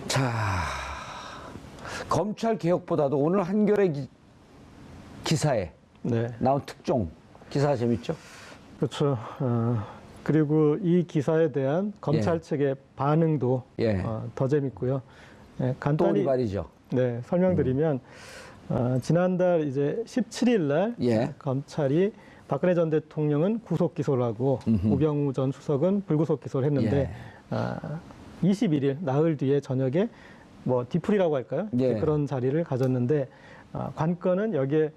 자, 검찰 개혁보다도 오늘 한겨레 기사에 네, 나온 특종 기사 재밌죠? 그렇죠. 그리고 이 기사에 대한 검찰 예. 측의 반응도 예. 더 재밌고요. 예, 또 간단히 말이죠. 네, 설명드리면 지난달 이제 17일 날 예. 검찰이 박근혜 전 대통령은 구속 기소를 하고 우병우 전 수석은 불구속 기소를 했는데 21일 나흘 뒤에 저녁에 뭐 뒤풀이라고 할까요? 예. 그런 자리를 가졌는데 관건은 여기에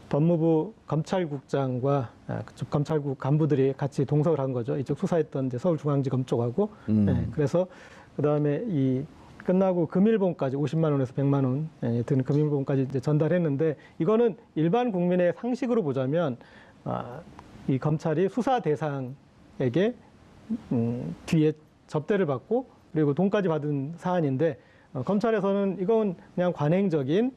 법무부 검찰국장과 그쪽 검찰국 간부들이 같이 동석을 한 거죠. 이쪽 수사했던 이제 서울중앙지검 쪽하고. 네, 그래서 그 다음에 이 끝나고 금일봉까지 50만 원에서 100만 원 드는 금일봉까지 이제 전달했는데 이거는 일반 국민의 상식으로 보자면 이 검찰이 수사 대상에게 뒤에 접대를 받고 그리고 돈까지 받은 사안인데 검찰에서는 이건 그냥 관행적인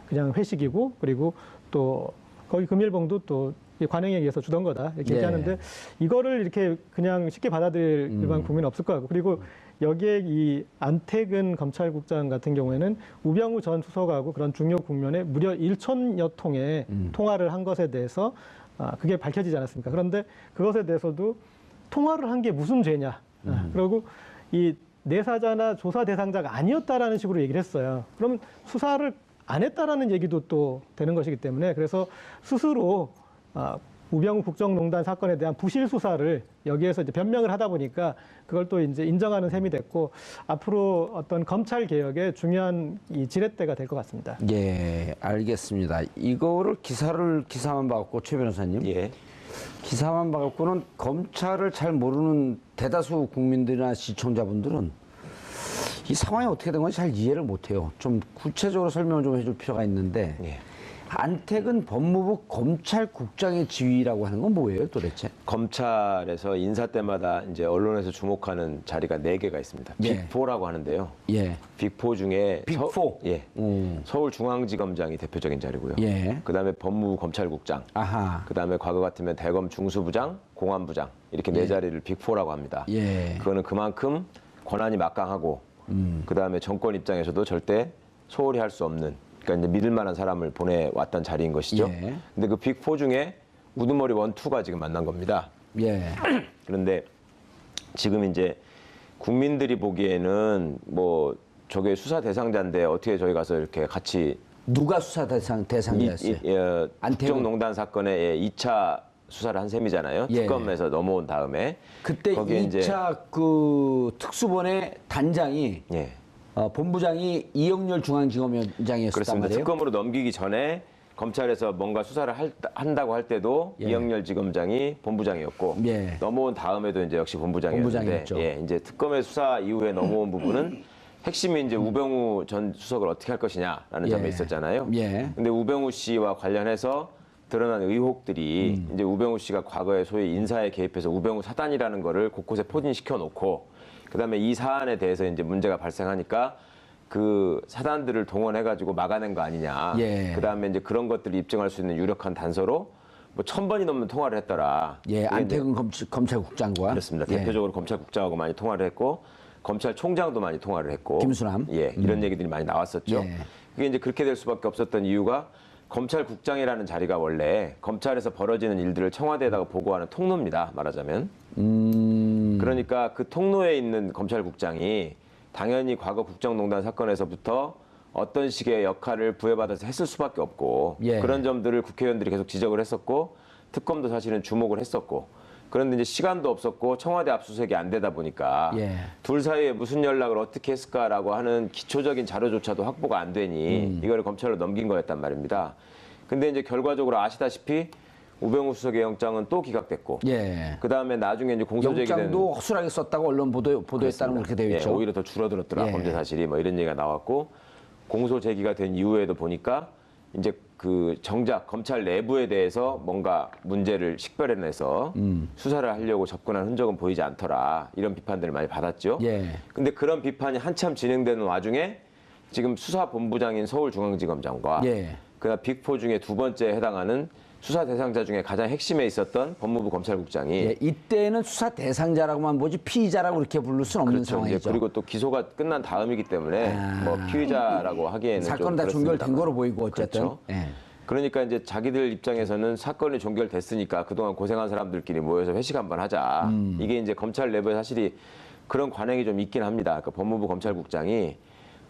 그냥 회식이고 그리고 또 거기 금일봉도 또 관행에 의해서 주던 거다 이렇게 예. 얘기하는데 이거를 이렇게 그냥 쉽게 받아들일 일반 국민은 없을 것 같고 그리고 여기에 이 안태근 검찰국장 같은 경우에는 우병우 전 수석하고 그런 중요 국면에 무려 1천여 통의 통화를 한 것에 대해서 그게 밝혀지지 않았습니까? 그런데 그것에 대해서도 통화를 한 게 무슨 죄냐? 그리고 이 내사자나 조사 대상자가 아니었다라는 식으로 얘기를 했어요. 그럼 수사를 안 했다라는 얘기도 또 되는 것이기 때문에 그래서 스스로 우병우 국정농단 사건에 대한 부실 수사를 여기에서 이제 변명을 하다 보니까 그걸 또 이제 인정하는 셈이 됐고 앞으로 어떤 검찰 개혁의 중요한 이 지렛대가 될 것 같습니다. 예, 알겠습니다. 이거를 기사만 봐갖고 최 변호사님. 예. 기사만 봐갖고는 검찰을 잘 모르는 대다수 국민들이나 시청자분들은 이 상황이 어떻게 된 건지 잘 이해를 못해요. 좀 구체적으로 설명을 좀 해줄 필요가 있는데 예. 안태근 법무부 검찰국장의 지위라고 하는 건 뭐예요, 도대체? 검찰에서 인사 때마다 이제 언론에서 주목하는 자리가 4개가 있습니다. 예. 빅4라고 하는데요. 예, 빅4 중에 빅4? 예. 서울중앙지검장이 대표적인 자리고요. 예. 그다음에 법무부 검찰국장. 아하, 그다음에 과거 같으면 대검 중수부장, 공안부장 이렇게 4자리를 빅4라고 합니다. 예, 그거는 그만큼 권한이 막강하고 그다음에 정권 입장에서도 절대 소홀히 할 수 없는 그러니까 이제 믿을 만한 사람을 보내왔던 자리인 것이죠. 예. 근데 그 빅4 중에 우두머리 1, 2가 지금 만난 겁니다. 예, 그런데 지금 이제 국민들이 보기에는 뭐 저게 수사 대상자인데 어떻게 저희 가서 이렇게 같이 누가 수사 대상자였어요? 안태근? 국정농단 사건의 2차 수사를 한 셈이잖아요. 예. 특검에서 넘어온 다음에 그때 거기에 2차 그 특수본의 단장이 예. 본부장이 이영렬 중앙지검장이었단 그렇습니다. 말이에요. 특검으로 넘기기 전에 검찰에서 뭔가 수사를 한다고 할 때도 예. 이영렬 지검장이 본부장이었고 예. 넘어온 다음에도 이제 역시 본부장이었는데 본부장이었죠. 예, 이제 특검의 수사 이후에 넘어온 부분은 핵심이 이제 우병우 전 수석을 어떻게 할 것이냐라는 예. 점에 있었잖아요. 예. 근데 우병우 씨와 관련해서 드러난 의혹들이 이제 우병우 씨가 과거에 소위 인사에 개입해서 우병우 사단이라는 거를 곳곳에 포진시켜 놓고 그다음에 이 사안에 대해서 이제 문제가 발생하니까 그 사단들을 동원해가지고 막아낸 거 아니냐. 예. 그다음에 이제 그런 것들을 입증할 수 있는 유력한 단서로 뭐 1000번이 넘는 통화를 했더라. 예, 그게 이제 안태근 검찰국장과 그렇습니다. 예. 대표적으로 검찰국장하고 많이 통화를 했고 검찰총장도 많이 통화를 했고 김수남. 예, 이런 얘기들이 많이 나왔었죠. 예. 그게 이제 그렇게 될 수밖에 없었던 이유가 검찰국장이라는 자리가 원래 검찰에서 벌어지는 일들을 청와대에다가 보고하는 통로입니다. 말하자면. 그러니까 그 통로에 있는 검찰국장이 당연히 과거 국정농단 사건에서부터 어떤 식의 역할을 부여받아서 했을 수밖에 없고 예. 그런 점들을 국회의원들이 계속 지적을 했었고 특검도 사실은 주목을 했었고 그런데 이제 시간도 없었고 청와대 압수수색이 안 되다 보니까 예. 둘 사이에 무슨 연락을 어떻게 했을까라고 하는 기초적인 자료조차도 확보가 안 되니 이거를 검찰로 넘긴 거였단 말입니다. 근데 이제 결과적으로 아시다시피 우병우 수석의 영장은 또 기각됐고 예. 그다음에 나중에 이제 공소 제기된 영장도 허술하게 썼다고 언론 보도했다는 그렇게 되어 있죠. 예, 오히려 더 줄어들었더라 예. 범죄 사실이 뭐 이런 얘기가 나왔고 공소 제기가 된 이후에도 보니까 이제 그 정작 검찰 내부에 대해서 뭔가 문제를 식별해내서 수사를 하려고 접근한 흔적은 보이지 않더라 이런 비판들을 많이 받았죠. 예. 근데 그런 비판이 한참 진행되는 와중에 지금 수사본부장인 서울중앙지검장과 예. 그다음 빅4 중에 두 번째 해당하는 수사 대상자 중에 가장 핵심에 있었던 법무부 검찰국장이 예, 이때는 수사 대상자라고만 보지 피의자라고 그렇게 부를 수는 없는 그렇죠. 상황이죠. 이제 그리고 또 기소가 끝난 다음이기 때문에 뭐 피의자라고 하기에는 사건 다 좀 종결된 그렇습니다만. 거로 보이고 어쨌든. 그렇죠. 예. 그러니까 이제 자기들 입장에서는 사건이 종결됐으니까 그동안 고생한 사람들끼리 모여서 회식 한번 하자. 이게 이제 검찰 내부에 사실이 그런 관행이 좀 있긴 합니다. 그러니까 법무부 검찰국장이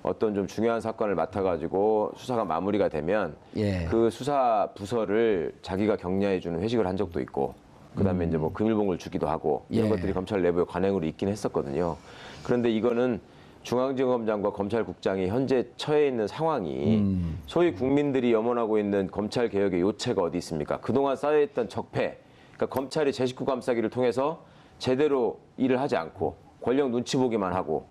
어떤 좀 중요한 사건을 맡아가지고 수사가 마무리가 되면 예. 그 수사 부서를 자기가 격려해주는 회식을 한 적도 있고 그다음에 이제 뭐 금일봉을 주기도 하고 이런 예. 것들이 검찰 내부의 관행으로 있긴 했었거든요. 그런데 이거는 중앙지검장과 검찰국장이 현재 처해 있는 상황이 소위 국민들이 염원하고 있는 검찰 개혁의 요체가 어디 있습니까? 그동안 쌓여있던 적폐, 그러니까 검찰이 제 식구 감싸기를 통해서 제대로 일을 하지 않고 권력 눈치 보기만 하고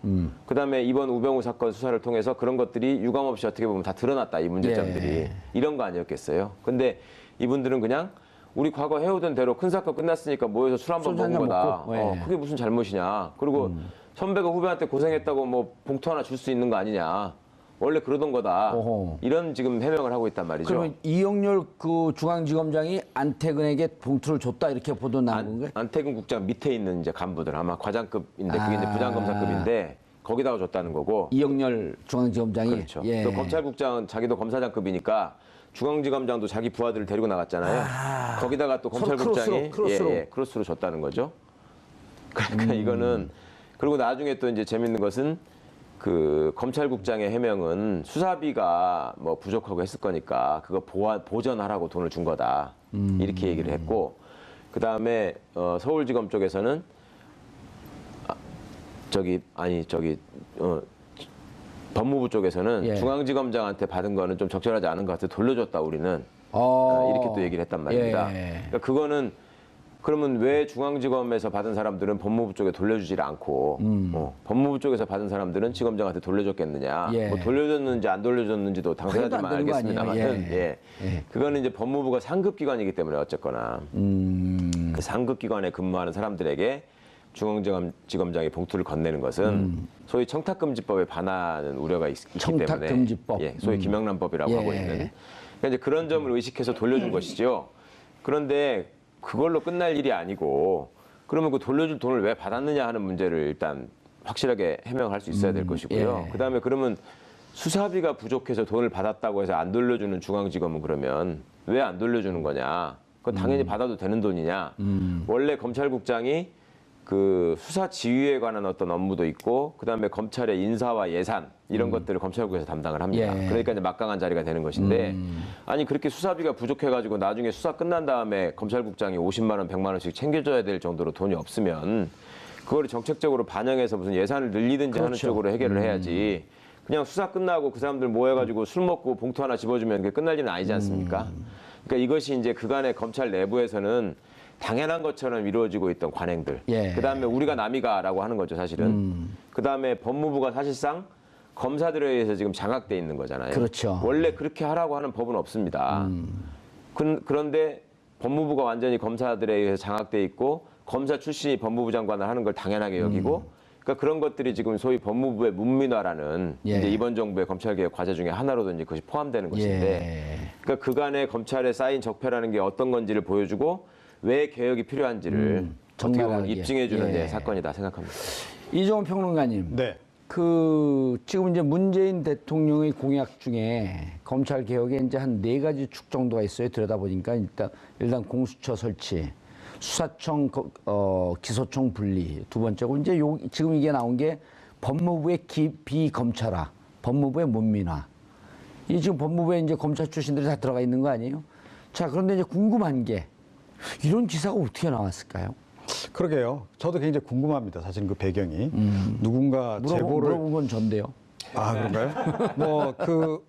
그다음에 이번 우병우 사건 수사를 통해서 그런 것들이 유감없이 어떻게 보면 다 드러났다, 이 문제점들이. 예. 이런 거 아니었겠어요? 근데 이분들은 그냥 우리 과거 해오던 대로 큰 사건 끝났으니까 모여서 술 한 번 소주 먹은 한잔 거다. 먹고, 예. 그게 무슨 잘못이냐. 그리고 선배가 후배한테 고생했다고 뭐 봉투 하나 줄 수 있는 거 아니냐. 원래 그러던 거다. 어허. 이런 지금 해명을 하고 있단 말이죠. 그러면 이영렬 그 중앙지검장이 안태근에게 봉투를 줬다 이렇게 보도 나온 건가요? 안태근 국장 밑에 있는 이제 간부들 아마 과장급인데 그게 이제 부장검사급인데 거기다가 줬다는 거고. 이영렬 중앙지검장이. 그렇죠. 예. 또 검찰국장은 자기도 검사장급이니까 중앙지검장도 자기 부하들을 데리고 나갔잖아요. 거기다가 또 서로 검찰국장이 크로스로. 크로스로 줬다는 거죠. 그러니까 이거는 그리고 나중에 또 이제 재밌는 것은 그 검찰국장의 해명은 수사비가 뭐 부족하고 했을 거니까 그거 보전하라고 돈을 준 거다. 이렇게 얘기를 했고 그 다음에 서울지검 쪽에서는 법무부 쪽에서는 예. 중앙지검장한테 받은 거는 좀 적절하지 않은 것 같아 돌려줬다 우리는 이렇게 또 얘기를 했단 말입니다. 예. 그러니까 그거는 그러면 왜 중앙지검에서 받은 사람들은 법무부 쪽에 돌려주질 않고 법무부 쪽에서 받은 사람들은 지검장한테 돌려줬겠느냐? 예. 뭐 돌려줬는지 안 돌려줬는지도 당사자들만 확인도 안 되는 거 아니에요? 알겠습니다만은 예. 그거는 이제 법무부가 상급기관이기 때문에 어쨌거나 그 상급기관에 근무하는 사람들에게 중앙지검장이 봉투를 건네는 것은 소위 청탁금지법에 반하는 우려가 있기 때문에 청탁금지법. 소위 김영란법이라고 예. 하고 있는 그러니까 이제 그런 점을 의식해서 돌려준 것이죠. 그런데 그걸로 끝날 일이 아니고 그러면 그 돌려줄 돈을 왜 받았느냐 하는 문제를 일단 확실하게 해명할 수 있어야 될 것이고요. 예. 그다음에 그러면 수사비가 부족해서 돈을 받았다고 해서 안 돌려주는 중앙지검은 그러면 왜 안 돌려주는 거냐? 그건 당연히 받아도 되는 돈이냐? 원래 검찰국장이 그 수사 지휘에 관한 어떤 업무도 있고 그다음에 검찰의 인사와 예산 이런 것들을 검찰국에서 담당을 합니다. 예. 그러니까 이제 막강한 자리가 되는 것인데 아니 그렇게 수사비가 부족해가지고 나중에 수사 끝난 다음에 검찰국장이 50만 원, 100만 원씩 챙겨줘야 될 정도로 돈이 없으면 그거를 정책적으로 반영해서 무슨 예산을 늘리든지 하는 그렇죠. 쪽으로 해결을 해야지. 그냥 수사 끝나고 그 사람들 모여가지고 술 먹고 봉투 하나 집어주면 그게 끝날 일은 아니지 않습니까? 그러니까 이것이 이제 그간의 검찰 내부에서는 당연한 것처럼 이루어지고 있던 관행들. 예. 그다음에 우리가 남이가라고 하는 거죠, 사실은. 그다음에 법무부가 사실상 검사들에 의해서 지금 장악돼 있는 거잖아요. 그렇죠. 원래 그렇게 하라고 하는 법은 없습니다. 그런데 법무부가 완전히 검사들에 의해서 장악돼 있고 검사 출신이 법무부 장관을 하는 걸 당연하게 여기고 그러니까 그런 것들이 지금 소위 법무부의 문민화라는 예. 이제 이번 정부의 검찰개혁 과제 중에 하나로도 이제 그것이 포함되는 것인데 그러니까 그간의 검찰에 쌓인 적폐라는 게 어떤 건지를 보여주고 왜 개혁이 필요한지를 어떻게 보면 정말하게. 입증해주는 예. 사건이다 생각합니다. 이종훈 평론가님. 네. 그 지금 이제 문재인 대통령의 공약 중에 검찰 개혁에 이제 한 4가지 축 정도가 있어요. 들여다보니까 일단 공수처 설치, 수사청 기소청 분리, 두 번째고 이제 지금 이게 나온 게 법무부의 비검찰화, 법무부의 문민화. 이 지금 법무부에 이제 검찰 출신들이 다 들어가 있는 거 아니에요? 자, 그런데 이제 궁금한 게 이런 기사가 어떻게 나왔을까요? 그러게요. 저도 굉장히 궁금합니다. 사실 그 배경이 누군가 제보를 물어본 건 전데요. 아 그런가요? 뭐 그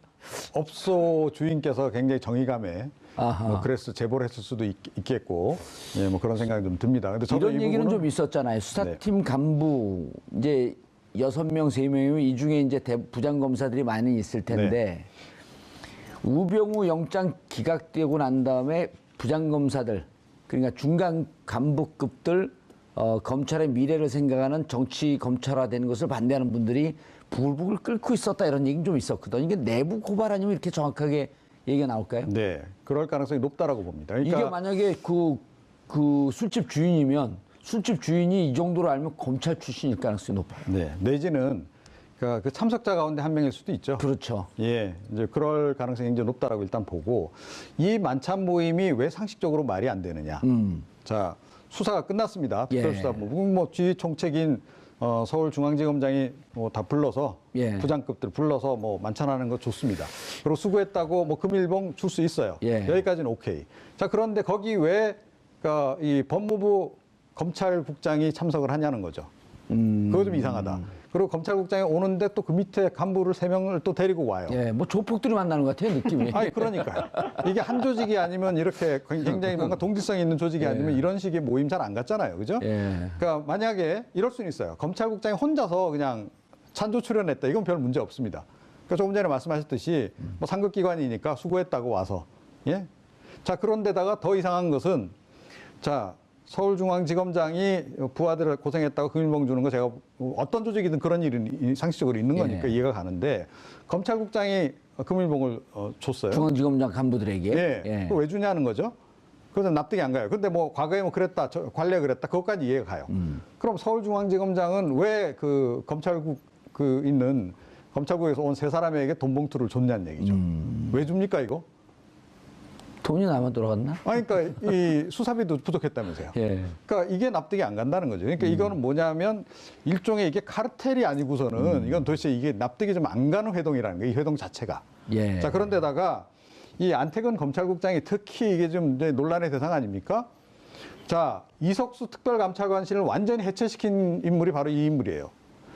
업소 주인께서 굉장히 정의감에 뭐 그래서 제보를 했을 수도 있겠고, 예, 뭐 그런 생각이 좀 듭니다. 근데 저도 이런 이 얘기는 부분은- 좀 있었잖아요. 수사팀 간부 이제 6명, 3명이면 이 중에 이제 부장 검사들이 많이 있을 텐데 우병우 영장 기각되고 난 다음에 부장 검사들 그러니까 중간 간부급들 검찰의 미래를 생각하는 정치 검찰화되는 것을 반대하는 분들이 부글부글 끓고 있었다 이런 얘기는 좀 있었거든요. 이게 내부 고발 아니면 이렇게 정확하게 얘기가 나올까요? 네, 그럴 가능성이 높다라고 봅니다. 그러니까 이게 만약에 그 술집 주인이면 술집 주인이 이 정도로 알면 검찰 출신일 가능성이 높아요. 네, 내지는 그 참석자 가운데 한 명일 수도 있죠. 그렇죠. 예, 이제 그럴 가능성이 굉장히 높다라고 일단 보고 이 만찬 모임이 왜 상식적으로 말이 안 되느냐. 자, 수사가 끝났습니다. 특별수사부 뭐 지휘 총책인 서울중앙지검장이 뭐 다 불러서 예. 부장급들 불러서 뭐 만찬하는 거 좋습니다. 그리고 수고했다고 뭐 금일봉 줄 수 있어요. 예. 여기까지는 오케이. 자, 그런데 거기 왜 이 법무부 검찰국장이 참석을 하냐는 거죠. 그거 좀 이상하다. 그리고 검찰국장이 오는데 또 그 밑에 간부를 3명을 또 데리고 와요. 예, 뭐 조폭들이 만나는 것 같아요, 느낌이. 아니, 그러니까요. 이게 한 조직이 아니면 이렇게 굉장히 뭔가 동질성 있는 조직이 아니면 이런 식의 모임 잘 안 갔잖아요. 그죠? 예. 그러니까 만약에 이럴 수는 있어요. 검찰국장이 혼자서 그냥 찬조 출연했다. 이건 별 문제 없습니다. 그러니까 조금 전에 말씀하셨듯이 뭐 상급기관이니까 수고했다고 와서. 예? 자, 그런데다가 더 이상한 것은 자, 서울중앙지검장이 부하들을 고생했다고 금일봉 주는 거 제가 어떤 조직이든 그런 일은 상식적으로 있는 거니까 이해가 가는데 검찰국장이 금일봉을 줬어요. 중앙지검장 간부들에게. 예. 그거 왜 주냐는 거죠. 그래서 납득이 안 가요. 근데 뭐 과거에 뭐 그랬다, 관례가 그랬다, 그것까지 이해가 가요. 그럼 서울중앙지검장은 왜 그 검찰국 있는 검찰국에서 온 3사람에게 돈 봉투를 줬냐는 얘기죠. 왜 줍니까 이거? 돈이 나만 돌아갔나? 아니, 그러니까 이 수사비도 부족했다면서요. 예. 그러니까 이게 납득이 안 간다는 거죠. 그러니까 이거는 뭐냐면 일종의 이게 카르텔이 아니고서는 이건 도대체 이게 납득이 좀 안 가는 회동이라는 거예요. 이 회동 자체가. 예. 자, 그런데다가 이 안태근 검찰국장이 특히 이게 좀 이제 논란의 대상 아닙니까? 자, 이석수 특별감찰관실을 완전히 해체시킨 인물이 바로 이 인물이에요.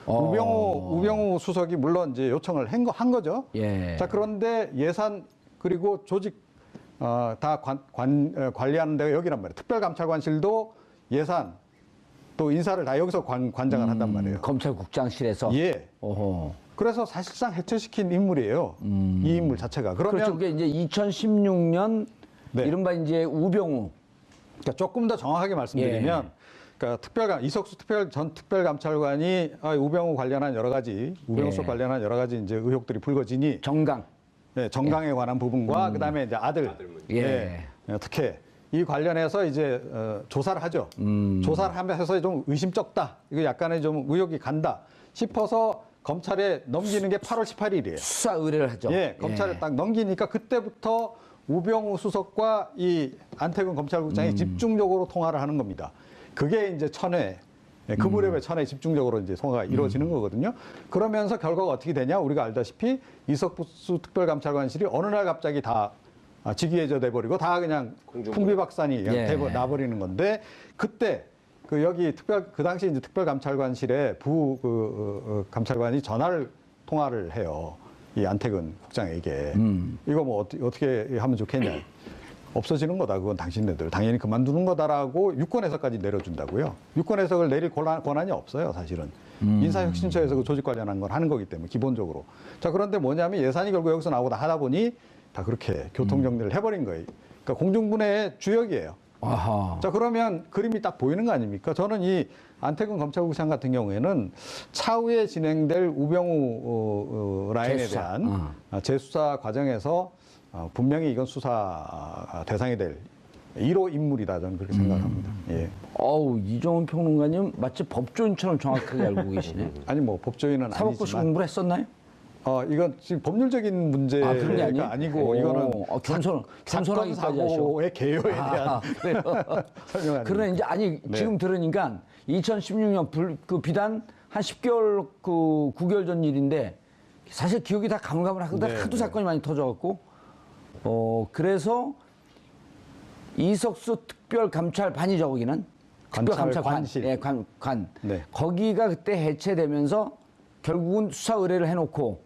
우병우 수석이 물론 이제 요청을 한 거죠. 예. 자, 그런데 예산 그리고 조직 다 관리하는 데가 여기란 말이에요. 특별감찰관실도 예산 또 인사를 다 여기서 관장을 한단 말이에요. 검찰국장실에서. 예. 오호. 그래서 사실상 해체시킨 인물이에요. 이 인물 자체가. 그러면 그렇죠. 그게 이제 2016년 네. 이른바 이제 우병우. 그러니까 조금 더 정확하게 말씀드리면 그러니까 이석수 전 특별감찰관이 우병우 관련한 여러 가지 우병우 속 관련한 여러 가지 이제 의혹들이 불거지니 정강. 네, 정강에 관한 부분과 그다음에 이제 아들 특혜 이 관련해서 이제 조사를 하죠. 조사를 하면서 좀 의심쩍다. 이거 약간의 좀 의혹이 간다 싶어서 검찰에 넘기는 게 8월 18일이에요. 수사 의뢰를 하죠. 예, 검찰에 딱 넘기니까 그때부터 우병우 수석과 이 안태근 검찰국장이 집중적으로 통화를 하는 겁니다. 그게 이제 그 무렵에 천에 집중적으로 이제 통화가 이루어지는 거거든요. 그러면서 결과가 어떻게 되냐? 우리가 알다시피 이석수 특별감찰관실이 어느 날 갑자기 다 직위해져 돼버리고 다 그냥 풍비박산이 나버리는 건데 그때 여기 그 당시 이제 특별감찰관실에 감찰관이 통화를 해요. 이 안태근 국장에게 이거 뭐 어떻게 하면 좋겠냐? 없어지는 거다. 그건 당신네들 당연히 그만두는 거다라고 유권 해석까지 내려준다고요. 유권 해석을 내릴 권한이 없어요, 사실은. 인사혁신처에서 그 조직 관련한 걸 하는 거기 때문에 기본적으로. 자, 그런데 뭐냐면 예산이 결국 여기서 나오고 하다 보니 다 그렇게 교통 정리를 해버린 거예요. 그러니까 공중분해의 주역이에요. 아하. 자, 그러면 그림이 딱 보이는 거 아닙니까? 저는 이 안태근 검찰국장 같은 경우에는 차후에 진행될 우병우 라인에 재수사. 대한 재수사 과정에서 분명히 이건 수사 대상이 될 1호 인물이다, 저는 그렇게 생각합니다. 예. 어우, 이종훈 평론가님 마치 법조인처럼 정확하게 알고 계시네. 아니 뭐 법조인은 사법고시 아니지만 공부를 했었나요? 이건 지금 법률적인 문제가 그런 게 아니에요? 아니고 이거는 겸손하기까지 사건 사고의 개요에 대한 그래요? 설명 그러나 이제 지금 들으니까 2016년 비단 한 10개월 9개월 전 일인데 사실 기억이 다 가물가물하거든. 하도 사건이 많이 터져갖고 그래서 이석수 특별감찰반이죠, 거기는. 감찰관실. 예, 관. 네. 거기가 그때 해체되면서 결국은 수사 의뢰를 해놓고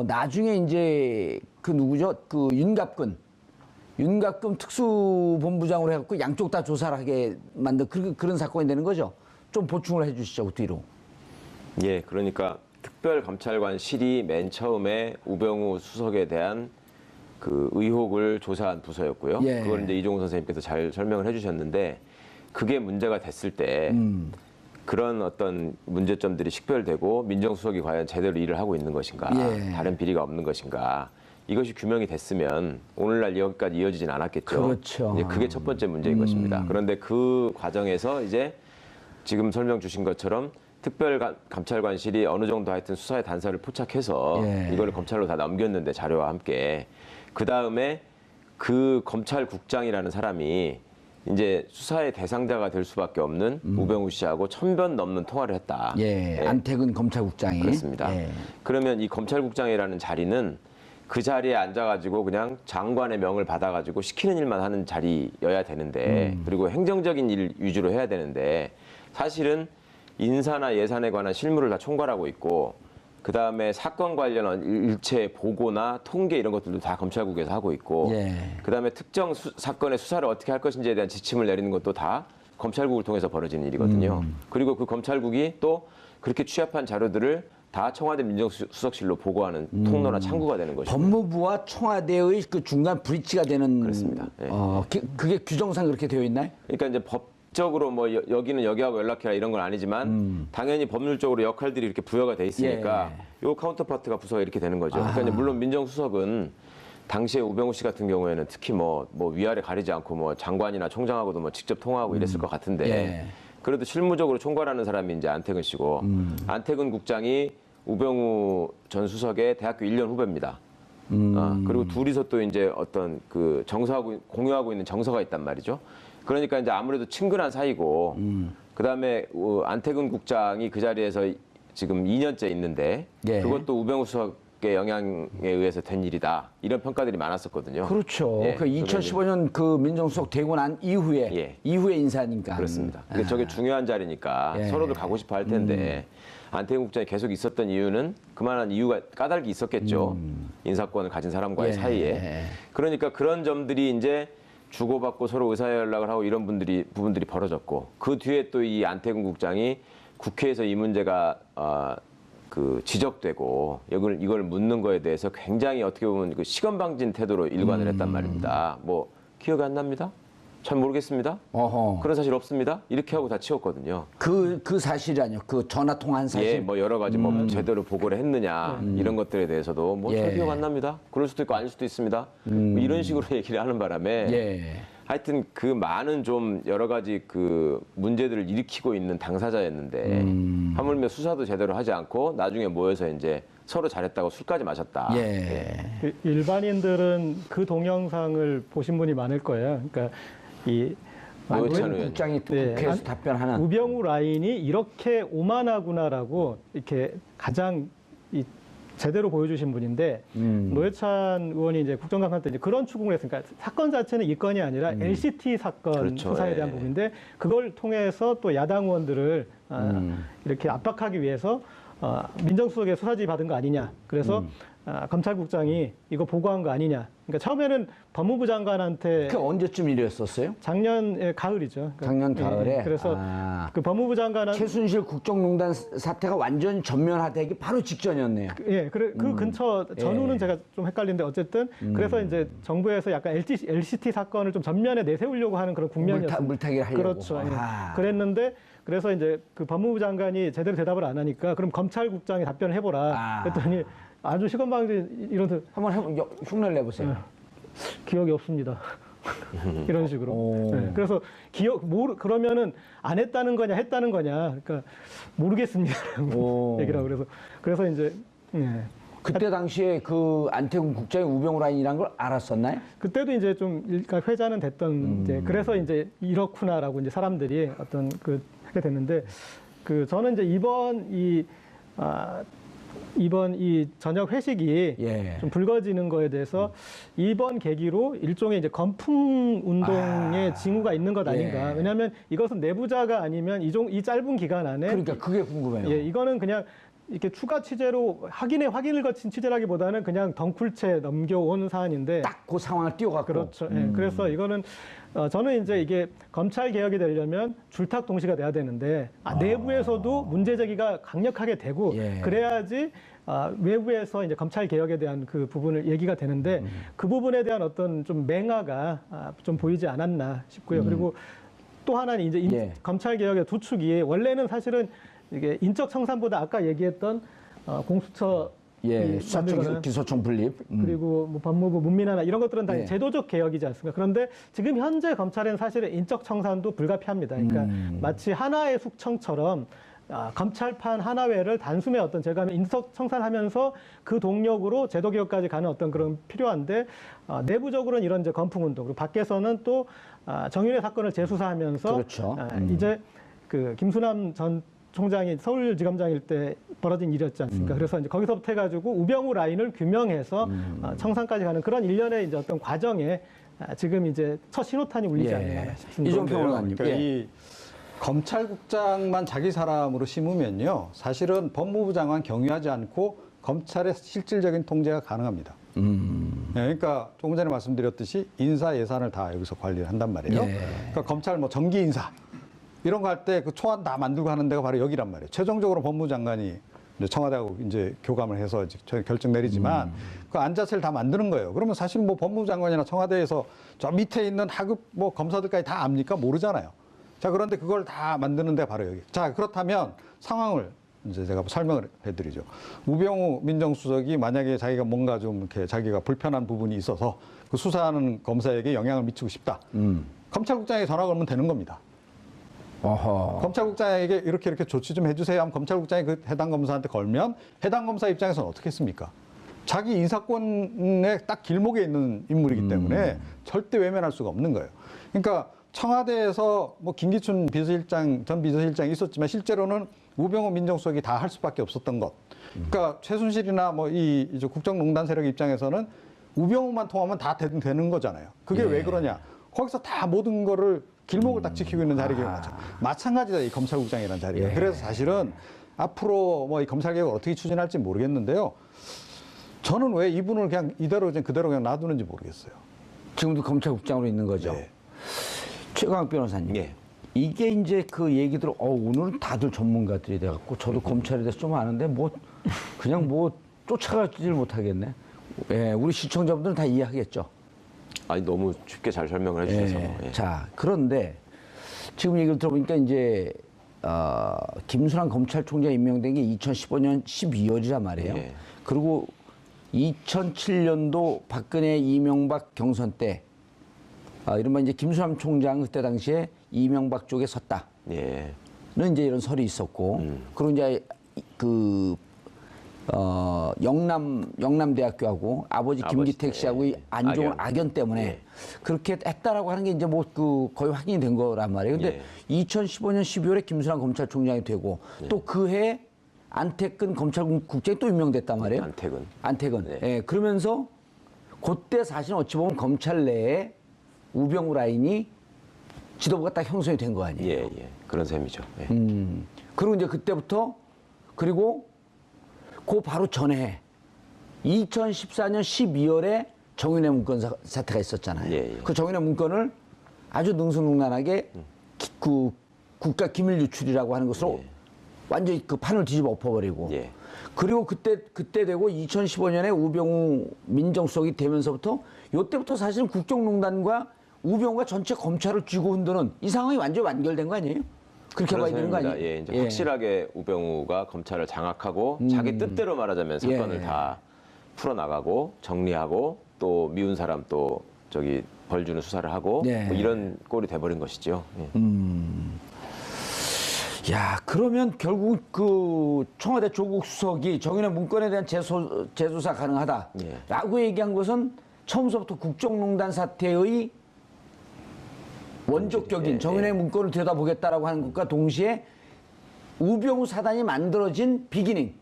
나중에 이제 누구죠? 윤갑근 특수본부장으로 해갖고 양쪽 다 조사를 하게 만든 그런 사건이 되는 거죠. 좀 보충을 해주시죠, 그 뒤로. 예, 그러니까 특별감찰관실이 맨 처음에 우병우 수석에 대한 그 의혹을 조사한 부서였고요. 예. 그걸 이제 이종훈 선생님께서 잘 설명을 해주셨는데 그게 문제가 됐을 때 그런 어떤 문제점들이 식별되고 민정수석이 과연 제대로 일을 하고 있는 것인가, 예. 다른 비리가 없는 것인가, 이것이 규명이 됐으면 오늘날 여기까지 이어지진 않았겠죠. 그렇죠. 이제 그게 첫 번째 문제인 것입니다. 그런데 그 과정에서 이제 지금 설명 주신 것처럼 특별감찰관실이 어느 정도 하여튼 수사의 단서를 포착해서 예. 이걸 검찰로 다 넘겼는데 자료와 함께 그 다음에 그 검찰국장이라는 사람이 이제 수사의 대상자가 될 수밖에 없는 우병우 씨하고 1000번 넘는 통화를 했다. 예, 예. 안태근 검찰국장이. 그렇습니다. 예. 그러면 이 검찰국장이라는 자리는 그 자리에 앉아가지고 그냥 장관의 명을 받아가지고 시키는 일만 하는 자리여야 되는데 그리고 행정적인 일 위주로 해야 되는데 사실은 인사나 예산에 관한 실무를 다 총괄하고 있고 그 다음에 사건 관련 일체 보고나 통계 이런 것들도 다 검찰국에서 하고 있고 예. 그 다음에 특정 사건의 수사를 어떻게 할 것인지에 대한 지침을 내리는 것도 다 검찰국을 통해서 벌어지는 일이거든요. 그리고 그 검찰국이 또 그렇게 취합한 자료들을 다 청와대 민정수석실로 보고하는 통로나 창구가 되는 것이죠. 법무부와 청와대의 그 중간 브릿지가 되는. 그렇습니다. 예. 그게 규정상 그렇게 되어 있나요? 그러니까 이제 법적으로 뭐 여기는 여기하고 연락해라 이런 건 아니지만 당연히 법률적으로 역할들이 이렇게 부여가 돼 있으니까 요 카운터파트가 부서가 이렇게 되는 거죠. 그러니까 이제 물론 민정수석은 당시에 우병우 씨 같은 경우에는 특히 뭐 위아래 가리지 않고 뭐 장관이나 총장하고도 뭐 직접 통화하고 이랬을 것 같은데 예. 그래도 실무적으로 총괄하는 사람이 이제 안태근 씨고 안태근 국장이 우병우 전 수석의 대학교 1년 후배입니다. 그리고 둘이서 또 이제 어떤 그 공유하고 있는 정서가 있단 말이죠. 그러니까 이제 아무래도 친근한 사이고, 그 다음에 안태근 국장이 그 자리에서 지금 2년째 있는데, 예. 그것도 우병우 수석의 영향에 의해서 된 일이다. 이런 평가들이 많았었거든요. 그렇죠. 예, 그 2015년 그 민정수석 되고 난 이후에 예. 이후의 인사니까. 그렇습니다. 근데 저게 중요한 자리니까 예. 서로들 가고 싶어 할 텐데 안태근 국장이 계속 있었던 이유는 그만한 이유가 까닭이 있었겠죠. 인사권을 가진 사람과의 예. 사이에. 그러니까 그런 점들이 이제 주고받고 서로 의사연락을 하고 이런 부분들이 벌어졌고 그 뒤에 또 이 안태근 국장이 국회에서 이 문제가 지적되고 이걸 묻는 거에 대해서 굉장히 어떻게 보면 그 시건방진 태도로 일관을 했단 말입니다. 뭐 기억이 안 납니다. 잘 모르겠습니다. 어허. 그런 사실 없습니다. 이렇게 하고 다 치웠거든요. 그 사실이 아니요. 그 전화 통화한 사실. 예, 뭐 여러 가지 뭐 제대로 보고를 했느냐 이런 것들에 대해서도 뭐 잘 예. 기억 안 납니다. 그럴 수도 있고 아닐 수도 있습니다. 뭐 이런 식으로 얘기를 하는 바람에 예. 하여튼 그 많은 좀 여러 가지 그 문제들을 일으키고 있는 당사자였는데 하물며 수사도 제대로 하지 않고 나중에 모여서 이제 서로 잘했다고 술까지 마셨다. 예. 일반인들은 그 동영상을 보신 분이 많을 거예요. 그러니까 이 노회찬 안태근 의원님. 국장이 또 네, 국회에서 답변하는. 우병우 라인이 이렇게 오만하구나라고 이렇게 가장 제대로 보여주신 분인데 노회찬 의원이 이제 국정감사 때 이제 그런 추궁을 했으니까 사건 자체는 이 건이 아니라 LCT 사건 그렇죠. 수사에 대한 예. 부분인데 그걸 통해서 또 야당 의원들을 이렇게 압박하기 위해서 민정수석의 수사지 받은 거 아니냐. 그래서 검찰국장이 이거 보고한 거 아니냐. 그러니까 처음에는 법무부 장관한테 그 언제쯤 일이었었어요? 작년 가을이죠. 그러니까 작년 가을에? 그래서 아. 그 법무부 장관은 최순실 국정농단 사태가 완전 전면화되기 바로 직전이었네요. 그 근처 전후는 예. 제가 좀 헷갈리는데 어쨌든 그래서 이제 정부에서 약간 LCT 사건을 좀 전면에 내세우려고 하는 그런 국면이었어요. 물타기를 하려고. 그렇죠. 예. 아. 그랬는데 그래서 이제 그 법무부 장관이 제대로 대답을 안 하니까 그럼 검찰국장이 답변을 해보라. 아. 그랬더니 아주 시건방진 이런 한번 흉내를 내보세요. 기억이 없습니다. 이런 식으로. 오. 네, 그래서 그러면은 안 했다는 거냐, 했다는 거냐. 그러니까 모르겠습니다라고 오. 얘기를 하고 그래서 이제 그때 당시에 그 안태근 국장이 우병우 라인이라는 걸 알았었나요? 그때도 이제 좀 일가 회자는 됐던 이제 그래서 이제 이렇구나라고 이제 사람들이 어떤 하게 됐는데 저는 이제 이번 이 저녁 회식이 예. 좀 불거지는 거에 대해서 이번 계기로 일종의 이제 건풍 운동의 징후가 있는 것 아닌가. 예. 왜냐하면 이것은 내부자가 아니면 이 짧은 기간 안에 그러니까 그게 궁금해요. 예, 이거는 그냥 이렇게 추가 취재로 확인을 거친 취재라기보다는 그냥 덩쿨채 넘겨온 사안인데 딱 그 상황을 띄워갖고. 그렇죠. 예, 그래서 이거는 저는 이제 이게 검찰 개혁이 되려면 줄탁 동시가 돼야 되는데 내부에서도 문제 제기가 강력하게 되고 예. 그래야지 외부에서 이제 검찰 개혁에 대한 그 부분을 얘기가 되는데 그 부분에 대한 어떤 좀 맹아가 좀 보이지 않았나 싶고요. 그리고 또 하나는 이제 예. 검찰 개혁의 두 축이 원래는 사실은 이게 인적 청산보다 아까 얘기했던 공수처 예, 수사청 만들거나 기소청 분립. 그리고 뭐 법무부 문민화나 이런 것들은 다 네. 제도적 개혁이지 않습니까? 그런데 지금 현재 검찰은 사실은 인적 청산도 불가피합니다. 그러니까 마치 하나의 숙청처럼 검찰판 하나회를 단숨에 어떤 제가 인적 청산하면서 그 동력으로 제도 개혁까지 가는 어떤 그런 필요한데 내부적으로는 이런 이제 건풍운동 그리고 밖에서는 또 정윤회 사건을 재수사하면서 그렇죠. 이제 그 김수남 전 총장이 서울지검장일 때 벌어진 일이었지 않습니까? 그래서 이제 거기서부터 해가지고 우병우 라인을 규명해서 청산까지 가는 그런 일련의 이제 어떤 과정에 지금 이제 첫 신호탄이 울리지 예. 않나 싶습니다. 이종평 의원님. 그러니까 이 검찰국장만 자기 사람으로 심으면요, 사실은 법무부 장관 경유하지 않고 검찰의 실질적인 통제가 가능합니다. 네, 그러니까 조금 전에 말씀드렸듯이 인사 예산을 다 여기서 관리를 한단 말이에요. 예. 그러니까 검찰 뭐 정기 인사 이런 거 할 때 그 초안 다 만들고 하는 데가 바로 여기란 말이에요. 최종적으로 법무부 장관이 이제 청와대하고 이제 교감을 해서 결정 내리지만 그 안자체를 다 만드는 거예요. 그러면 사실 뭐 법무부 장관이나 청와대에서 저 밑에 있는 하급 뭐 검사들까지 다 압니까? 모르잖아요. 자, 그런데 그걸 다 만드는 데 바로 여기. 자, 그렇다면 상황을 이제 제가 설명을 해드리죠. 우병우 민정수석이 만약에 자기가 뭔가 좀 이렇게 자기가 불편한 부분이 있어서 그 수사하는 검사에게 영향을 미치고 싶다. 검찰국장에게 전화 걸면 되는 겁니다. 어허. 검찰국장에게 이렇게 조치 좀 해주세요 하면 검찰국장이 그 해당 검사한테 걸면 해당 검사 입장에서는 어떻게 했습니까? 자기 인사권의 딱 길목에 있는 인물이기 때문에 절대 외면할 수가 없는 거예요. 그러니까 청와대에서 뭐 김기춘 비서실장, 전 비서실장이 있었지만 실제로는 우병우 민정수석이 다 할 수밖에 없었던 것. 그러니까 최순실이나 뭐 이 이제 국정농단 세력 입장에서는 우병우만 통하면 다 되는 거잖아요. 그게 왜 그러냐? 거기서 다 모든 거를 길목을 딱 지키고 있는 자리가 마찬가지다, 이 검찰국장이라는 자리가. 예. 그래서 사실은 앞으로 뭐 이 검찰개혁을 어떻게 추진할지 모르겠는데요. 저는 왜 이분을 그냥 이대로 그대로 그냥 놔두는지 모르겠어요. 지금도 검찰국장으로 있는 거죠. 네. 최강욱 변호사님. 예. 이게 이제 그 얘기들, 오늘은 다들 전문가들이 돼갖고 저도 검찰에 대해서 좀 아는데 뭐 그냥 뭐 쫓아가지를 못하겠네. 예, 우리 시청자분들은 다 이해하겠죠. 아니 너무 쉽게 잘 설명을 해주셔서. 예. 예. 자, 그런데 지금 얘기를 들어보니까 이제 김순환 검찰총장 임명된 게 2015년 12월이란 말이에요. 예. 그리고 2007년도 박근혜 이명박 경선 때 이른바 이제 김수남 총장 그때 당시에 이명박 쪽에 섰다. 예. 는 이제 이런 설이 있었고, 그리고 이제 영남대학교하고 아버지 김기택 씨하고 이 안 좋은 악연 때문에 예. 그렇게 했다라고 하는 게 이제 뭐 거의 확인이 된 거란 말이에요. 근데 2015년 12월에 김수남 검찰총장이 되고 또 그 해 안태근 검찰국장이 또 임명됐단 말이에요. 안태근. 네. 예, 그러면서 그때 사실 어찌 보면 검찰 내에 우병우 라인이 지도부가 딱 형성이 된 거 아니에요. 예, 예. 그런 셈이죠. 예. 그리고 이제 그때부터 그리고 그 바로 전에 2014년 12월에 정윤회 문건 사태가 있었잖아요. 예, 예. 그 정윤회 문건을 아주 능수능란하게 그 국가 기밀 유출이라고 하는 것으로 완전히 그 판을 뒤집어 엎어버리고 예. 그리고 그때 되고 2015년에 우병우 민정수석이 되면서부터 요때부터 사실은 국정농단과 우병우가 전체 검찰을 쥐고 흔드는 이 상황이 완전히 완결된 거 아니에요? 그렇게 봐야 되는 거 아니에요? 예, 이제 확실하게 우병우가 검찰을 장악하고 자기 뜻대로 말하자면 사건을 다 풀어나가고 정리하고 또 미운 사람 또 저기 벌 주는 수사를 하고 뭐 이런 꼴이 돼버린 것이죠. 예. 야, 그러면 결국 그 청와대 조국 수석이 정윤회 문건에 대한 재수사 가능하다라고 얘기한 것은 처음서부터 국정농단 사태의 원조격인 정윤회 문건을 들여다보겠다라고 하는 것과 동시에 우병우 사단이 만들어진 비기닝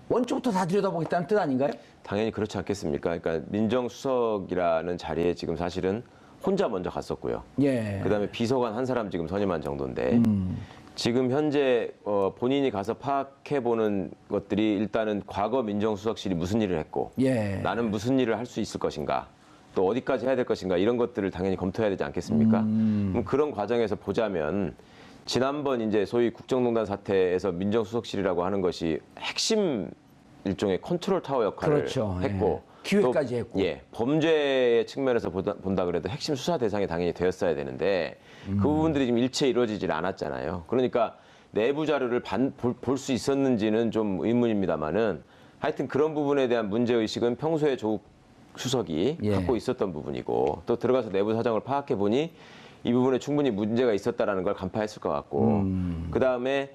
원초부터 다 들여다보겠다는 뜻 아닌가요? 당연히 그렇지 않겠습니까? 그러니까 민정수석이라는 자리에 지금 사실은 혼자 먼저 갔었고요. 그다음에 비서관 한 사람 지금 선임한 정도인데 지금 현재 본인이 가서 파악해보는 것들이 일단은 과거 민정수석실이 무슨 일을 했고 나는 무슨 일을 할 수 있을 것인가 또 어디까지 해야 될 것인가 이런 것들을 당연히 검토해야 되지 않겠습니까? 그럼 그런 과정에서 보자면 지난번 이제 소위 국정농단 사태에서 민정수석실이라고 하는 것이 핵심 일종의 컨트롤 타워 역할을 했고 기획까지 했고 범죄의 측면에서 본다 그래도 핵심 수사 대상이 당연히 되었어야 되는데 그 부분들이 지금 일체 이루어지질 않았잖아요. 그러니까 내부 자료를 볼 수 있었는지는 좀 의문입니다만은 하여튼 그런 부분에 대한 문제의식은 평소에 조국 수석이 예. 갖고 있었던 부분이고 또 들어가서 내부 사정을 파악해 보니 이 부분에 충분히 문제가 있었다라는 걸 간파했을 것 같고 그다음에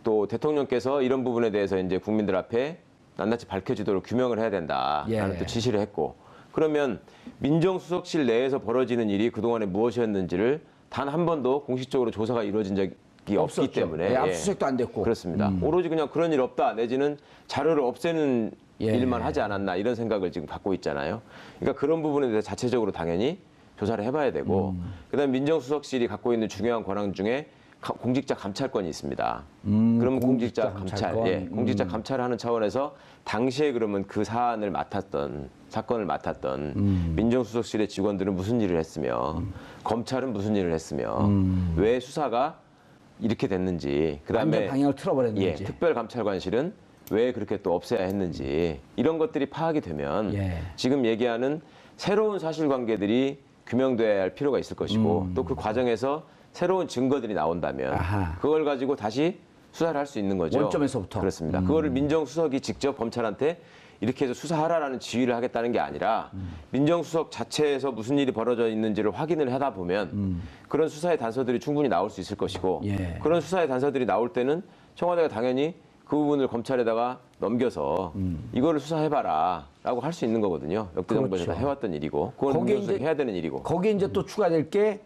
또 대통령께서 이런 부분에 대해서 이제 국민들 앞에 낱낱이 밝혀지도록 규명을 해야 된다라는 예. 또 지시를 했고 그러면 민정수석실 내에서 벌어지는 일이 그동안에 무엇이었는지를 단 한 번도 공식적으로 조사가 이루어진 적이 없기 없었죠. 때문에 예, 압수수색도 안 됐고. 그렇습니다. 오로지 그냥 그런 일 없다 내지는 자료를 없애는 예. 일만 하지 않았나 이런 생각을 지금 갖고 있잖아요. 그러니까 그런 부분에 대해서 자체적으로 당연히 조사를 해봐야 되고 그다음 민정수석실이 갖고 있는 중요한 권한 중에 공직자 감찰권이 있습니다. 그러면 공직자 감찰, 감찰권. 예, 공직자 감찰을 하는 차원에서 당시에 그러면 그 사건을 맡았던 민정수석실의 직원들은 무슨 일을 했으며 검찰은 무슨 일을 했으며 왜 수사가 이렇게 됐는지 완전 그다음에 방향을 틀어버렸는지. 예, 특별감찰관실은 왜 그렇게 또 없애야 했는지 이런 것들이 파악이 되면 예. 지금 얘기하는 새로운 사실관계들이 규명돼야 할 필요가 있을 것이고 또 그 과정에서 새로운 증거들이 나온다면 아하. 그걸 가지고 다시 수사를 할 수 있는 거죠. 원점에서부터. 그렇습니다. 그거를 민정수석이 직접 검찰한테 이렇게 해서 수사하라라는 지휘를 하겠다는 게 아니라 민정수석 자체에서 무슨 일이 벌어져 있는지를 확인을 하다 보면 그런 수사의 단서들이 충분히 나올 수 있을 것이고 예. 그런 수사의 단서들이 나올 때는 청와대가 당연히 그 부분을 검찰에다가 넘겨서 이거를 수사해봐라라고 할 수 있는 거거든요. 역대 정부에서 다 그렇죠. 해왔던 일이고 그건 거기에 민정수석이 이제- 해야 되는 일이고. 거기에 이제 또 추가될 게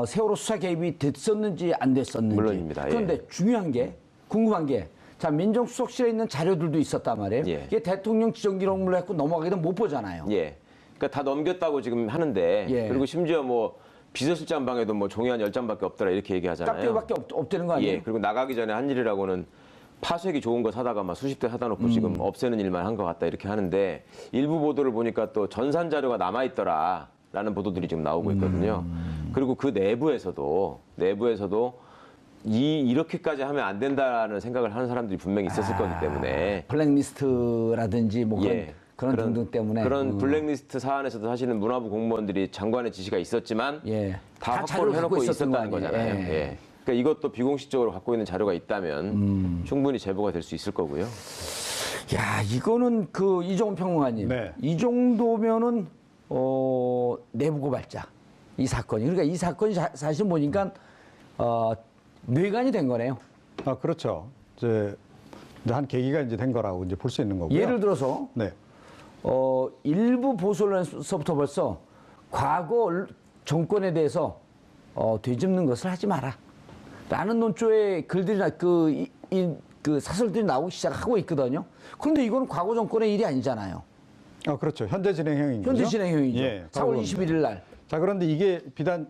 세월호 수사 개입이 됐었는지 안 됐었는지. 물론입니다. 예. 그런데 중요한 게 궁금한 게 자 민정수석실에 있는 자료들도 있었단 말이에요. 예. 이게 대통령 지정기록물로 했고 넘어가기도 못 보잖아요. 예. 그러니까 다 넘겼다고 지금 하는데 예. 그리고 심지어 뭐 비서실장 방에도 뭐 종이 한 10장밖에 없더라 이렇게 얘기하잖아요. 깍두기밖에 없다는 거 아니에요? 예. 그리고 나가기 전에 한 일이라고는 파쇄기 좋은 거 사다가 막 수십 대 사다 놓고 지금 없애는 일만 한 것 같다 이렇게 하는데 일부 보도를 보니까 또 전산 자료가 남아 있더라라는 보도들이 지금 나오고 있거든요. 그리고 그 내부에서도 이렇게까지 하면 안 된다는 생각을 하는 사람들이 분명히 있었을 거기 때문에 블랙리스트라든지 뭐 그런 등등 때문에 그런 블랙리스트 사안에서도 사실은 문화부 공무원들이 장관의 지시가 있었지만 예. 다 확보를 자료를 갖고 해놓고 있었던 거 있었다는 아니에요? 거잖아요. 예. 예. 그러니까 이것도 비공식적으로 갖고 있는 자료가 있다면 충분히 제보가 될 수 있을 거고요. 야 이거는 그 이종훈 평론가님 네. 이 정도면은 내부 고발자 이 사건이 그러니까 이 사건이 사실 보니까 뇌관이 된 거네요. 아, 그렇죠. 이제 한 계기가 이제 된 거라고 이제 볼 수 있는 거고요. 예를 들어서 네. 일부 보수 언론에서부터 벌써 과거 정권에 대해서 되짚는 것을 하지 마라. 라는 논조의 글들이나 그 사설들이 나오기 시작하고 있거든요. 그런데 이거는 과거 정권의 일이 아니잖아요. 아, 그렇죠. 현재 진행형인 거죠. 현재 진행형이죠. 예, 4월 바로 21일 날. 자, 그런데 이게 비단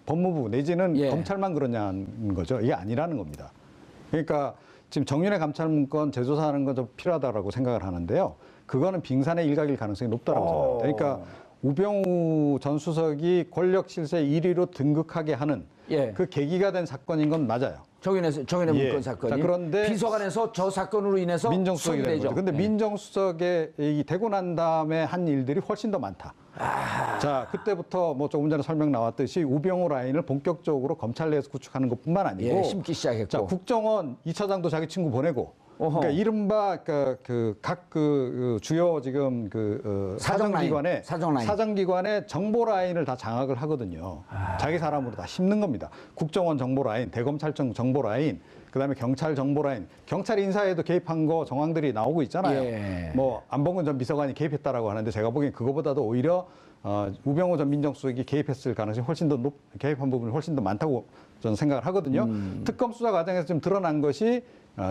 법무부 내지는 예. 검찰만 그러냐는 거죠. 이게 아니라는 겁니다. 그러니까 지금 정윤회 감찰문건 재조사하는 건 좀 필요하다라고 생각을 하는데요. 그거는 빙산의 일각일 가능성이 높다라고 생각합니다. 그러니까 우병우 전 수석이 권력 실세 1위로 등극하게 하는 예. 그 계기가 된 사건인 건 맞아요. 정인의 예. 문건 사건이. 자, 그런데 비서관에서 저 사건으로 인해서 민정수석이 된 되죠. 거죠. 근데 민정수석에 이 되고 난 다음에 한 일들이 훨씬 더 많다. 자, 그때부터 뭐 조금 전에 설명 나왔듯이 우병우 라인을 본격적으로 검찰 내에서 구축하는 것뿐만 아니고 예, 심기 시작했고. 자, 국정원 2차장도 자기 친구 보내고 어허. 그러니까 이른바 각 주요 지금 사정 라인, 사정기관의 정보 라인을 다 장악을 하거든요. 자기 사람으로 다 심는 겁니다. 국정원 정보 라인, 대검찰청 정보 라인, 그다음에 경찰 정보 라인, 경찰 인사에도 개입한 거 정황들이 나오고 있잖아요. 예. 뭐 안봉근 전 비서관이 개입했다라고 하는데 제가 보기엔 그거보다도 오히려 우병우 전 민정수석이 개입했을 가능성이 훨씬 더 개입한 부분이 훨씬 더 많다고 저는 생각을 하거든요. 특검 수사 과정에서 좀 드러난 것이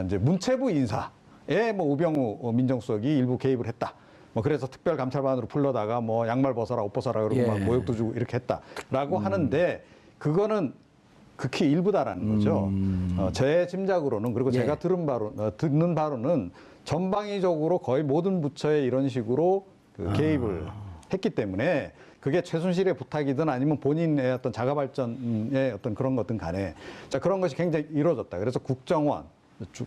이제 문체부 인사에 뭐 우병우 민정수석이 일부 개입을 했다. 뭐 그래서 특별감찰반으로 불러다가 뭐 양말 벗어라, 옷 벗어라 그러고 예. 막 모욕도 주고 이렇게 했다라고 하는데 그거는 극히 일부다라는 거죠. 제 짐작으로는 그리고 예. 제가 듣는 바로는 전방위적으로 거의 모든 부처에 이런 식으로 개입을 했기 때문에 그게 최순실의 부탁이든 아니면 본인의 어떤 자가 발전의 어떤 그런 것든 간에 자 그런 것이 굉장히 이루어졌다. 그래서 국정원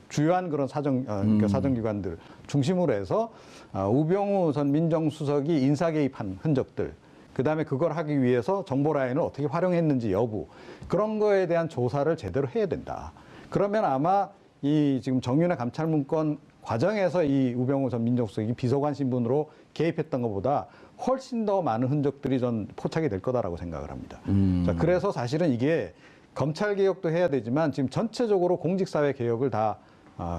주요한 그런 그러니까 사정기관들 중심으로 해서 우병우 전 민정수석이 인사 개입한 흔적들, 그다음에 그걸 하기 위해서 정보 라인을 어떻게 활용했는지 여부 그런 거에 대한 조사를 제대로 해야 된다. 그러면 아마 이 지금 정윤회 감찰문건 과정에서 이 우병우 전 민정수석이 비서관 신분으로 개입했던 것보다 훨씬 더 많은 흔적들이 전 포착이 될 거다라고 생각을 합니다. 자, 그래서 사실은 이게 검찰 개혁도 해야 되지만 지금 전체적으로 공직사회 개혁을 다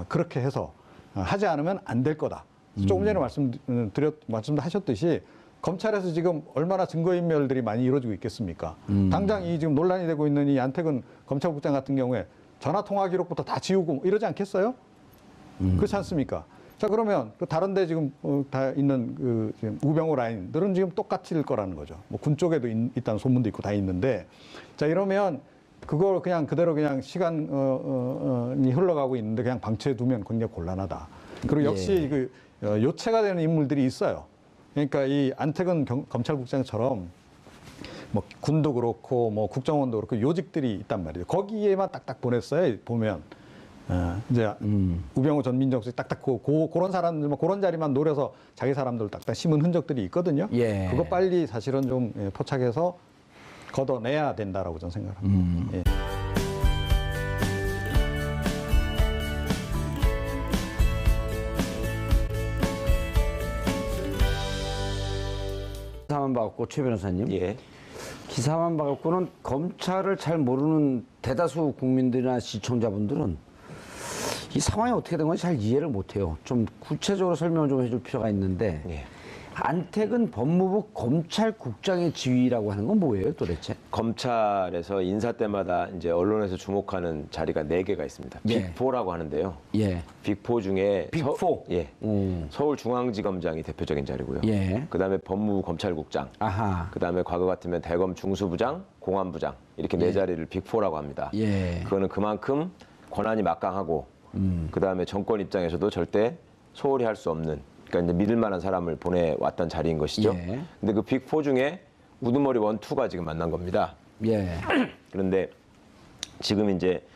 그렇게 해서 하지 않으면 안 될 거다. 조금 전에 말씀도 하셨듯이 검찰에서 지금 얼마나 증거인멸들이 많이 이루어지고 있겠습니까? 당장 이 지금 논란이 되고 있는 이 안태근 검찰국장 같은 경우에 전화 통화 기록부터 다 지우고 뭐 이러지 않겠어요? 그렇지 않습니까? 자, 그러면 그 다른데 지금 다 있는 그 지금 우병우 라인들은 지금 똑같을 거라는 거죠. 뭐 군 쪽에도 있다는 소문도 있고 다 있는데, 자, 이러면 그걸 그냥 그대로 그냥 시간이 흘러가고 있는데 그냥 방치해 두면 굉장히 곤란하다. 그리고 역시 그 요체가 되는 인물들이 있어요. 그러니까 이 안태근 검찰국장처럼 뭐 군도 그렇고 뭐 국정원도 그렇고 요직들이 있단 말이에요. 거기에만 딱딱 보냈어요. 보면 이제 우병우 전 민정수석이 딱딱 그런 사람들 그런 자리만 노려서 자기 사람들 딱딱 심은 흔적들이 있거든요. 예. 그거 빨리 사실은 좀 포착해서 걷어내야 된다라고 저는 생각합니다. 예. 기사만 봐갖고 최 변호사님. 예. 기사만 봐갖고는 검찰을 잘 모르는 대다수 국민들이나 시청자분들은 이 상황이 어떻게 된 건지 잘 이해를 못해요. 좀 구체적으로 설명을 좀 해줄 필요가 있는데 예. 안태근 법무부 검찰국장의 지위라고 하는 건 뭐예요, 도대체? 검찰에서 인사 때마다 이제 언론에서 주목하는 자리가 4개가 있습니다. 예. 빅4라고 하는데요. 예, 빅4 중에 빅4? 예. 서울중앙지검장이 대표적인 자리고요. 예. 그다음에 법무부 검찰국장. 아하. 그다음에 과거 같으면 대검 중수부장, 공안부장 이렇게 4자리를 빅4라고 합니다. 예. 그거는 그만큼 권한이 막강하고 그다음에 정권 입장에서도 절대 소홀히 할 수 없는 그러니까 이제 믿을 만한 사람을 보내왔던 자리인 것이죠. 예. 근데 그 빅4 중에 우두머리 1, 2가 지금 만난 겁니다. 예. 그런데 지금 이제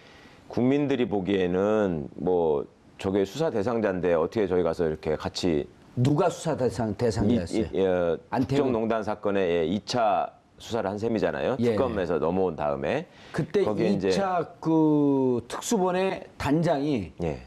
국민들이 보기에는 뭐 저게 수사 대상자인데 어떻게 저희 가서 이렇게 같이 누가 수사 대상자였어요? 안태근. 국정농단 사건의 2차 수사를 한 셈이잖아요. 예. 특검에서 넘어온 다음에 그때 거기에 2차 그 특수본의 단장이 예.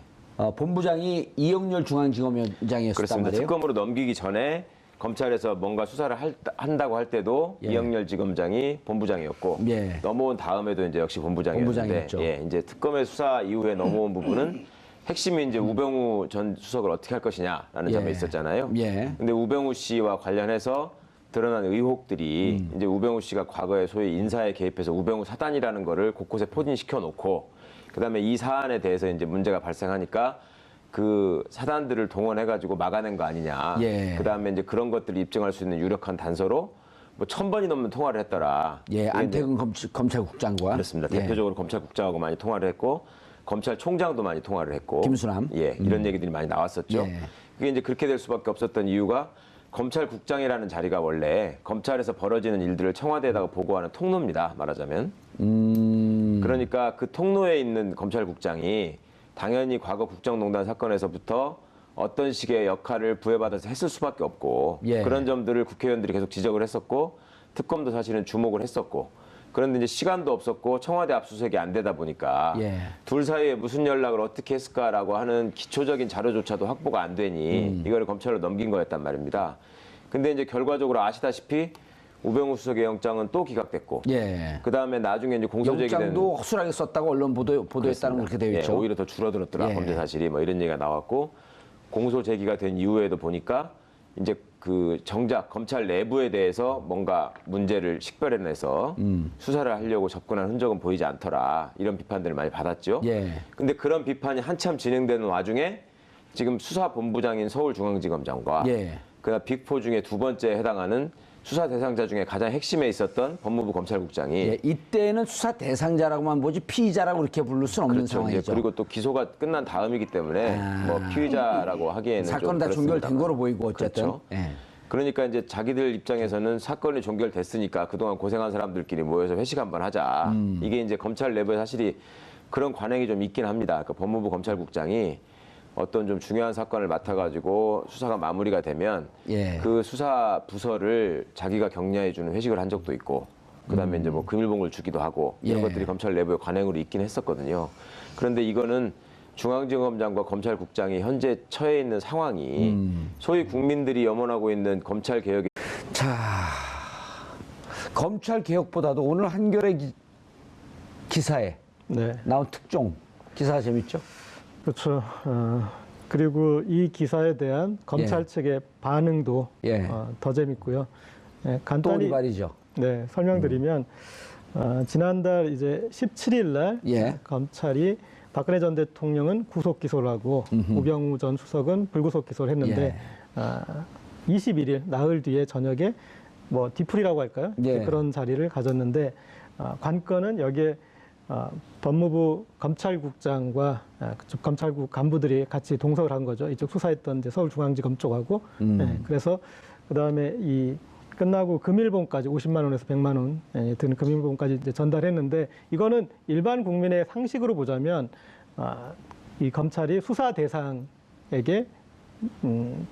본부장이 이영렬 중앙지검장이었단 그렇습니다. 말이에요. 특검으로 넘기기 전에 검찰에서 뭔가 수사를 한다고 할 때도 예. 이영렬 지검장이 본부장이었고 예. 넘어온 다음에도 이제 역시 본부장이었는데 본부장이었죠. 예, 이제 특검의 수사 이후에 넘어온 부분은 핵심이 이제 우병우 전 수석을 어떻게 할 것이냐라는 예. 점에 있었잖아요. 예. 근데 우병우 씨와 관련해서 드러난 의혹들이 이제 우병우 씨가 과거에 소위 인사에 개입해서 우병우 사단이라는 거를 곳곳에 포진시켜 놓고 그다음에 이 사안에 대해서 이제 문제가 발생하니까 그 사단들을 동원해가지고 막아낸 거 아니냐. 예. 그다음에 이제 그런 것들을 입증할 수 있는 유력한 단서로 뭐 1000번이 넘는 통화를 했더라. 예, 이게 안태근 검찰국장과. 그렇습니다. 예. 대표적으로 검찰국장하고 많이 통화를 했고 검찰총장도 많이 통화를 했고 김수남. 예, 이런 얘기들이 많이 나왔었죠. 예. 그게 이제 그렇게 될 수밖에 없었던 이유가 검찰국장이라는 자리가 원래 검찰에서 벌어지는 일들을 청와대에다가 보고하는 통로입니다. 말하자면. 그러니까 그 통로에 있는 검찰국장이 당연히 과거 국정농단 사건에서부터 어떤 식의 역할을 부여받아서 했을 수밖에 없고 예. 그런 점들을 국회의원들이 계속 지적을 했었고 특검도 사실은 주목을 했었고 그런데 이제 시간도 없었고 청와대 압수수색이 안 되다 보니까 예. 둘 사이에 무슨 연락을 어떻게 했을까라고 하는 기초적인 자료조차도 확보가 안 되니 이걸 검찰로 넘긴 거였단 말입니다. 근데 이제 결과적으로 아시다시피 우병우 수석의 영장은 또 기각됐고 예. 그다음에 나중에 이제 공소제기된 영장도 허술하게 썼다고 언론 보도했다는 그렇게 되어 있죠. 예, 오히려 더 줄어들었더라 예. 범죄 사실이 뭐 이런 얘기가 나왔고 공소 제기가 된 이후에도 보니까 이제 그 정작 검찰 내부에 대해서 뭔가 문제를 식별해내서 수사를 하려고 접근한 흔적은 보이지 않더라 이런 비판들을 많이 받았죠. 예. 근데 그런 비판이 한참 진행되는 와중에 지금 수사본부장인 서울중앙지검장과 예. 그다음 빅4 중에 두 번째에 해당하는 수사 대상자 중에 가장 핵심에 있었던 법무부 검찰국장이 예, 이때는 수사 대상자라고만 보지 피의자라고 그렇게 부를 수는 없는 그렇죠. 상황이죠. 이제 그리고 또 기소가 끝난 다음이기 때문에 뭐 피의자라고 하기에는 사건 좀 다 종결된 그렇습니다만. 거로 보이고 어쨌든. 그렇죠. 예. 그러니까 이제 자기들 입장에서는 사건이 종결됐으니까 그동안 고생한 사람들끼리 모여서 회식 한번 하자. 이게 이제 검찰 내부에 사실이 그런 관행이 좀 있긴 합니다. 그러니까 법무부 검찰국장이 어떤 좀 중요한 사건을 맡아가지고 수사가 마무리가 되면 예. 그 수사 부서를 자기가 격려해주는 회식을 한 적도 있고 그다음에 이제 뭐 금일봉을 주기도 하고 이런 예. 것들이 검찰 내부의 관행으로 있긴 했었거든요. 그런데 이거는 중앙지검장과 검찰국장이 현재 처해 있는 상황이 소위 국민들이 염원하고 있는 검찰 개혁이 자, 검찰 개혁보다도 오늘 한겨레 기사에 네. 나온 특종 기사 재밌죠? 그렇죠. 그리고 이 기사에 대한 검찰 측의 반응도 예. 더 재밌고요. 예, 또 간단히 우리말이죠. 네, 설명드리면 지난달 이제 17일 날 예. 검찰이 박근혜 전 대통령은 구속 기소를 하고 우병우 전 수석은 불구속 기소를 했는데 21일 나흘 뒤에 저녁에 뭐 뒤풀이라고 할까요? 예. 그런 자리를 가졌는데 관건은 여기에 법무부 검찰국장과 그쪽 검찰국 간부들이 같이 동석을 한 거죠. 이쪽 수사했던 이제 서울중앙지검 쪽하고. 네, 그래서 그 다음에 이 끝나고 금일봉까지 50만 원에서 100만 원 드는 금일봉까지 이제 전달했는데 이거는 일반 국민의 상식으로 보자면 이 검찰이 수사 대상에게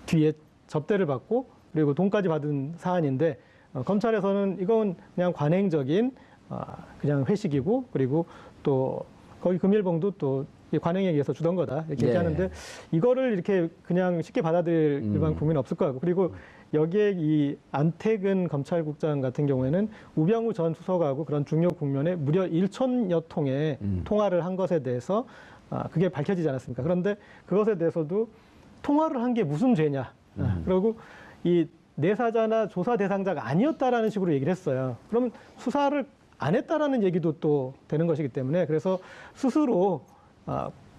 뒤에 접대를 받고 그리고 돈까지 받은 사안인데 검찰에서는 이건 그냥 관행적인 그냥 회식이고 그리고 또 거기 금일봉도 또 관행에 의해서 주던 거다 이렇게 네. 얘기하는데 이거를 이렇게 그냥 쉽게 받아들일 일반 국민은 없을 것 같고 그리고 여기에 이 안태근 검찰국장 같은 경우에는 우병우 전 수석하고 그런 중요 국면에 무려 1천여 통의 통화를 한 것에 대해서 그게 밝혀지지 않았습니까? 그런데 그것에 대해서도 통화를 한 게 무슨 죄냐? 그리고 이 내사자나 조사 대상자가 아니었다라는 식으로 얘기를 했어요. 그러면 수사를 안 했다라는 얘기도 또 되는 것이기 때문에 그래서 스스로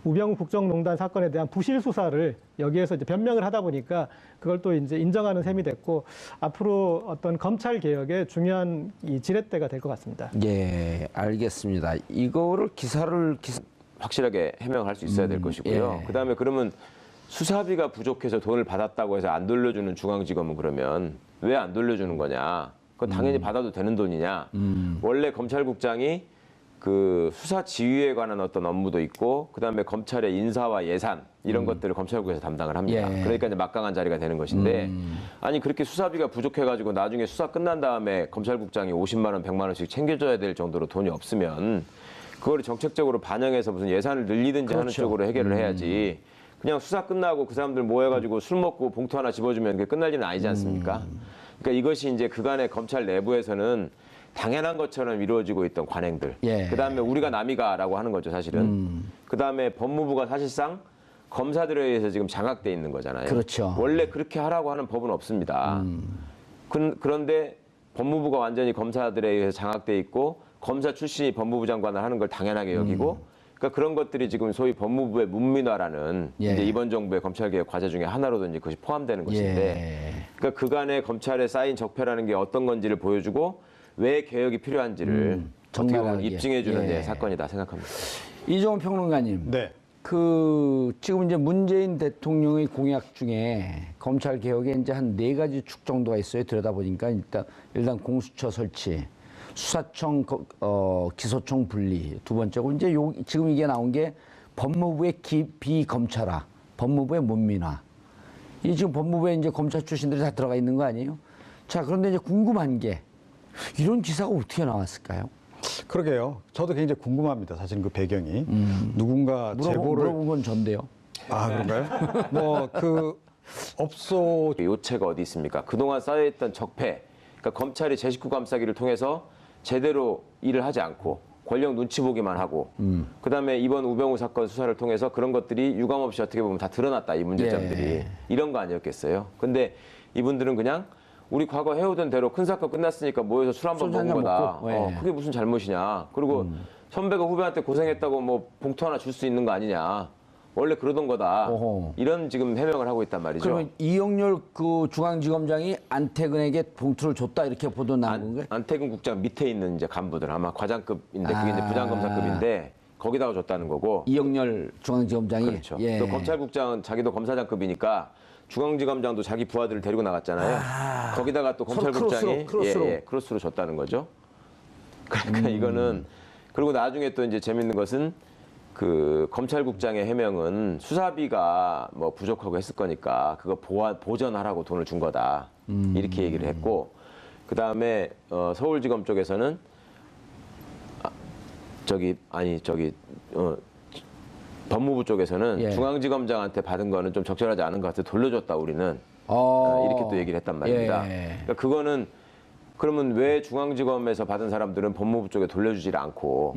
우병우 국정농단 사건에 대한 부실 수사를 여기에서 이제 변명을 하다 보니까 그걸 또 이제 인정하는 셈이 됐고 앞으로 어떤 검찰 개혁의 중요한 이 지렛대가 될 것 같습니다. 예, 알겠습니다. 이거를 확실하게 해명할 수 있어야 될 것이고요. 예. 그다음에 그러면 수사비가 부족해서 돈을 받았다고 해서 안 돌려주는 중앙지검은 그러면 왜 안 돌려주는 거냐? 그건 당연히 받아도 되는 돈이냐? 원래 검찰국장이 그 수사 지휘에 관한 어떤 업무도 있고 그다음에 검찰의 인사와 예산 이런 것들을 검찰국에서 담당을 합니다. 예. 그러니까 이제 막강한 자리가 되는 것인데 아니 그렇게 수사비가 부족해가지고 나중에 수사 끝난 다음에 검찰국장이 50만 원, 100만 원씩 챙겨줘야 될 정도로 돈이 없으면 그거를 정책적으로 반영해서 무슨 예산을 늘리든지 하는 그렇죠. 쪽으로 해결을 해야지. 그냥 수사 끝나고 그 사람들 모여가지고 술 먹고 봉투 하나 집어주면 그게 끝날 일은 아니지 않습니까? 그러니까 이것이 이제 그간의 검찰 내부에서는 당연한 것처럼 이루어지고 있던 관행들. 예. 그다음에 우리가 남이가라고 하는 거죠, 사실은. 그다음에 법무부가 사실상 검사들에 의해서 지금 장악돼 있는 거잖아요. 그렇죠. 원래 그렇게 하라고 하는 법은 없습니다. 그런데 법무부가 완전히 검사들에 의해서 장악돼 있고 검사 출신이 법무부 장관을 하는 걸 당연하게 여기고 그러니까 그런 것들이 지금 소위 법무부의 문민화라는 예. 이제 이번 정부의 검찰개혁 과제 중에 하나로도 이제 그것이 포함되는 것인데 그러니까 그간의 검찰에 쌓인 적폐라는 게 어떤 건지를 보여주고 왜 개혁이 필요한지를 어떻게 보면 적나라하게. 입증해주는 예. 사건이다 생각합니다. 이종훈 평론가님. 네. 그 지금 이제 문재인 대통령의 공약 중에 검찰 개혁에 이제 한 4가지 축 정도가 있어요. 들여다보니까 일단 공수처 설치, 수사청 기소청 분리, 두 번째고 이제 지금 이게 나온 게 법무부의 비검찰화, 법무부의 문민화. 이 지금 법무부에 이제 검찰 출신들이 다 들어가 있는 거 아니에요? 자, 그런데 이제 궁금한 게 이런 기사가 어떻게 나왔을까요? 그러게요. 저도 굉장히 궁금합니다. 사실 그 배경이 누군가 제보를 물어본 건 전데요. 아 그런가요? 뭐 그 업소 요체가 어디 있습니까? 그동안 쌓여있던 적폐, 그러니까 검찰이 제 식구 감싸기를 통해서 제대로 일을 하지 않고 권력 눈치 보기만 하고 그다음에 이번 우병우 사건 수사를 통해서 그런 것들이 유감없이 어떻게 보면 다 드러났다, 이 문제점들이. 예. 이런 거 아니었겠어요? 근데 이분들은 그냥 우리 과거 해오던 대로 큰 사건 끝났으니까 모여서 술 한번 소주 먹은 한잔 거다. 먹고, 예. 그게 무슨 잘못이냐. 그리고 선배가 후배한테 고생했다고 뭐 봉투 하나 줄 수 있는 거 아니냐. 원래 그러던 거다. 어허. 이런 지금 해명을 하고 있단 말이죠. 그러면 이영렬 그 중앙지검장이 안태근에게 봉투를 줬다 이렇게 보도 나온 건가요? 안태근 국장 밑에 있는 이제 간부들 아마 과장급인데 그게 이제 부장검사급인데 거기다가 줬다는 거고. 이영렬 중앙지검장이 그렇죠. 예. 또 검찰국장은 자기도 검사장급이니까 중앙지검장도 자기 부하들을 데리고 나갔잖아요. 거기다가 또 서로 검찰국장이 크로스로. 크로스로 줬다는 거죠. 그러니까 이거는 그리고 나중에 또 이제 재밌는 것은 그 검찰국장의 해명은 수사비가 뭐 부족하고 했을 거니까 그거 보전하라고 돈을 준 거다 이렇게 얘기를 했고 그 다음에 서울지검 쪽에서는 법무부 쪽에서는 예. 중앙지검장한테 받은 거는 좀 적절하지 않은 것 같아 돌려줬다 우리는 이렇게 또 얘기를 했단 말입니다. 예. 그러니까 그거는 그러면 왜 중앙지검에서 받은 사람들은 법무부 쪽에 돌려주질 않고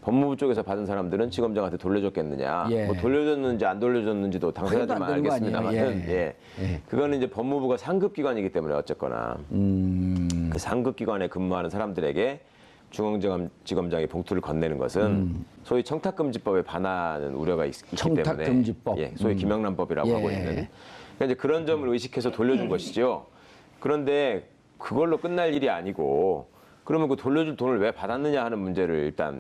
법무부 쪽에서 받은 사람들은 지검장한테 돌려줬겠느냐? 예. 뭐 돌려줬는지 안 돌려줬는지도 당사자들만 확인도 안 되는 거 알겠습니다만은 아니에요? 예. 예. 그거는 이제 법무부가 상급기관이기 때문에 어쨌거나 그 상급기관에 근무하는 사람들에게 중앙지검장이 봉투를 건네는 것은 소위 청탁금지법에 반하는 우려가 있기 때문에 청탁금지법. 예, 소위 김영란법이라고 예. 하고 있는 그러니까 이제 그런 점을 의식해서 돌려준 것이죠. 그런데 그걸로 끝날 일이 아니고 그러면 그 돌려줄 돈을 왜 받았느냐 하는 문제를 일단